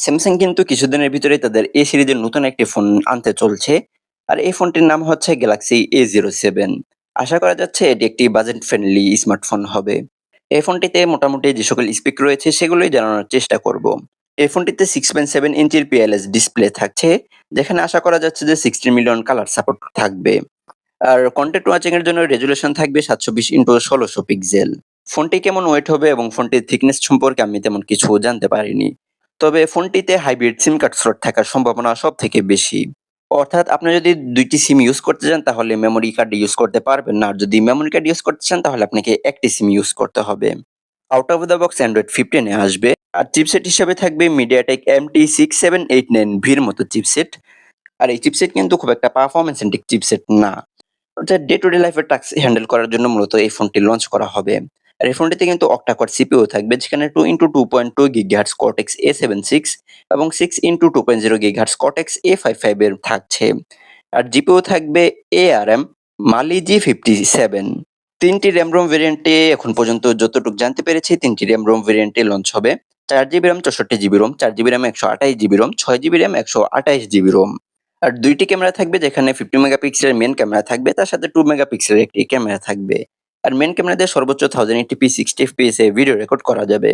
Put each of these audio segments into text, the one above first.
Samsung কিন্তু কিছুদিনের ভিতরেই তাদের এ সিরিজের নতুন একটি ফোন আনতে চলছে। আর এই ফোনটির নাম হচ্ছে গ্যালাক্সি A07। আশা করা যাচ্ছে এটি একটি বাজেট ফ্রেন্ডলি স্মার্টফোন হবে। এই ফোনটিতে মোটামুটি যে সকল স্পেক রয়েছে সেগুলোই জানানোর চেষ্টা করব। এই ফোনটিতে 6.7 ইঞ্চির পিএলএস ডিসপ্লে থাকছে, যেখানে আশা করা যাচ্ছে যে 16 মিলিয়ন কালার সাপোর্ট থাকবে। আর কন্টেন্ট ওয়াচিং এর জন্য রেজুলেশন থাকবে 720x1600 পিক্সেল। ফোনটি কেমন ওয়েট হবে এবং ফোনটির থিকনেস সম্পর্কে আমি তেমন কিছু জানতে পারিনি। তবে ফোনটিতে হাইব্রিড সিম কার্ড স্লট থাকার সম্ভাবনা সবথেকে বেশি। অর্থাৎ আপনি যদি ২ টি সিম ইউজ করতে চান তাহলে মেমোরি কার্ড ইউজ করতে পারবেন না। আর যদি মেমোরি কার্ড ইউজ করতে চান তাহলে আপনাকে একটি সিম ইউজ করতে হবে। Out of the box Android 15 এ আসবে। আর চিপসেট হিসেবে থাকবে MediaTek MT6789 ভির মতো চিপসেট। আর এই চিপসেট কিন্তু খুব একটা পারফরম্যান্স সেন্ট্রিক চিপসেট না। অর্থাৎ ডে টু ডে লাইফের টাস্ক হ্যান্ডেল করার জন্য মূলত এই ফোনটি লঞ্চ করা হবে। আর এই ফোনটিতে কিন্তু অক্টা-কোর সিপিইউ থাকবে, যেখানে 2x2.2 গিগাহার্টজ Cortex A76 এবং 6x2.0 গিগাহার্টজ Cortex A55 এর থাকছে। আর জিপিইউ থাকবে ARM Mali G57। ৩টি র‍্যাম রোম ভেরিয়েন্টে এখন পর্যন্ত যতটুকু জানতে পেরেছি ৩টি র‍্যাম রোম ভেরিয়েন্টে লঞ্চ হবে। 4 GB RAM, 64 GB ROM, 4 GB RAM, 128 GB ROM, 6 GB RAM, 128 GB ROM. আর ২ টি ক্যামেরা থাকবে, যেখানে 50 মেগাপিক্সেলের মেইন ক্যামেরা থাকবে, তার সাথে 2 মেগাপিক্সেলের একটি ক্যামেরা থাকবে। আর মেইন ক্যামেরা দিয়ে সর্বোচ্চ 1080p 60 fps এ ভিডিও রেকর্ড করা যাবে।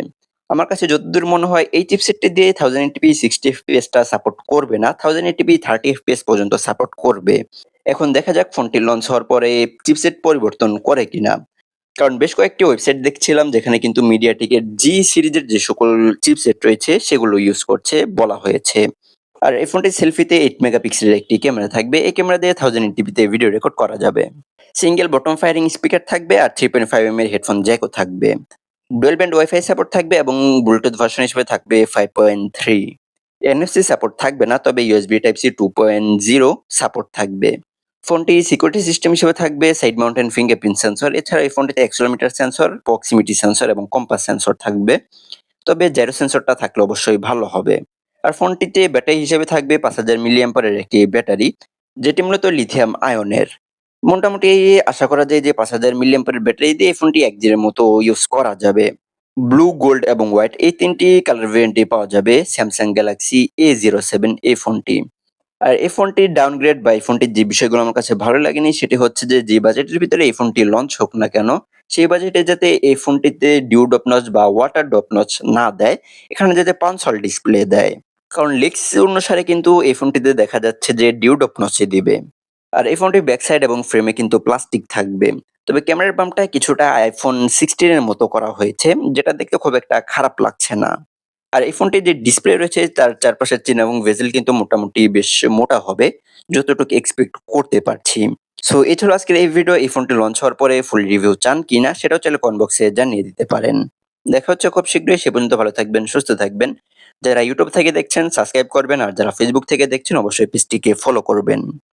আমার কাছে যতদূর মনে হয় এই চিপসেটটি দিয়ে 1080p 60 fps টা সাপোর্ট করবে না, 1080p 30 fps পর্যন্ত সাপোর্ট করবে। এখন দেখা যাক ফোনটি লঞ্চ হওয়ার পরে চিপসেট পরিবর্তন করে কিনা। কারণ বেশ কয়েকটি ওয়েবসাইট দেখছিলাম যেখানে কিন্তু MediaTek এর G সিরিজের যে সকল চিপসেট রয়েছে সেগুলো ইউজ করছে বলা হয়েছে। আর এই ফোনটির সেলফিতে 8 মেগাপিক্সেলের একটি ক্যামেরা থাকবে। এই ক্যামেরা দিয়ে 1080p তে ভিডিও রেকর্ড করা যাবে। সিঙ্গেল বটম ফায়ারিং স্পিকার থাকবে আর 3.5 mm এর হেডফোন জ্যাকও থাকবে। ডুয়াল ব্যান্ড ওয়াইফাই সাপোর্ট থাকবে এবং ব্লুটুথ ভার্সন হিসেবে থাকবে 5.3। NFC সাপোর্ট থাকবে না, তবে USB Type-C 2.0 সাপোর্ট থাকবে। ফোনটি সিকিউরিটি সিস্টেম হিসেবে থাকবে সাইড মাউন্টেন ফিঙ্গারপ্রিন্ট সেন্সর। এছাড়া এই ফোনটিতে অ্যাক্সেলেরোমিটার সেন্সর, প্রক্সিমিটি সেন্সর এবং কম্পাস সেন্সর থাকবে। তবে জাইরো সেন্সরটা থাকলে অবশ্যই ভালো হবে। আর ফোনটিতে ব্যাটারি হিসেবে থাকবে 5000 মিলিঅ্যাম্পিয়ারের একটি ব্যাটারি, যেটি মূলত লিথিয়াম আয়নের। মোটামুটি আশা করা যায় যে 5000 মিলিঅ্যাম্পিয়ারের ব্যাটারি দিয়ে এই ফোনটি ১ জিবির মতো ইউজ করা যাবে। ব্লু, গোল্ড এবং হোয়াইট এই ৩টি কালার ভেরিয়েন্টে পাওয়া যাবে Samsung Galaxy A07 এই ফোনটি। আর এই ফোনটির ডাউনগ্রেড বা এই ফোনটির যে বিষয়গুলো আমার কাছে ভালো লাগেনি সেটি হচ্ছে যে বাজেটের ভিতরে এই ফোনটি লঞ্চ হোক না কেন, সেই বাজেটে যাতে এই ফোনটিতে ডিউ ডপ নচ বা ওয়াটার ডপ নচ না দেয়, এখানে যাতে পাঞ্চ হোল ডিসপ্লে দেয়। কারণ লিকস অনুসারে কিন্তু এই ফোনটিতে দেখা যাচ্ছে যে ডিউ ডপ নচই দিবে। আর এই ফোনটির ব্যাক সাইড এবং ফ্রেমে কিন্তু প্লাস্টিক থাকবে। তবে ক্যামেরার বামটা কিছুটা iPhone 16 এর মতো করা হয়েছে, যেটা দেখতে খুব একটা খারাপ লাগছে না। আর এই ফোনটির যে ডিসপ্লে রয়েছে তার চারপাশের চিহ্ন এবং বেজেল কিন্তু মোটামুটি বেশ মোটা হবে, যতটুকু এক্সপেক্ট করতে পারছি। সো এই ছিল আজকের এই ভিডিও। এই ফোনটি লঞ্চ হওয়ার পরে ফুল রিভিউ চান কিনা সেটাও চাইলে কমেন্ট বক্সে জানিয়ে দিতে পারেন। দেখা হচ্ছে খুব শীঘ্রই, সে পর্যন্ত ভালো থাকবেন, সুস্থ থাকবেন। যারা YouTube থেকে দেখছেন সাবস্ক্রাইব করবেন, আর যারা Facebook থেকে দেখছেন অবশ্যই পেজটিকে ফলো করবেন।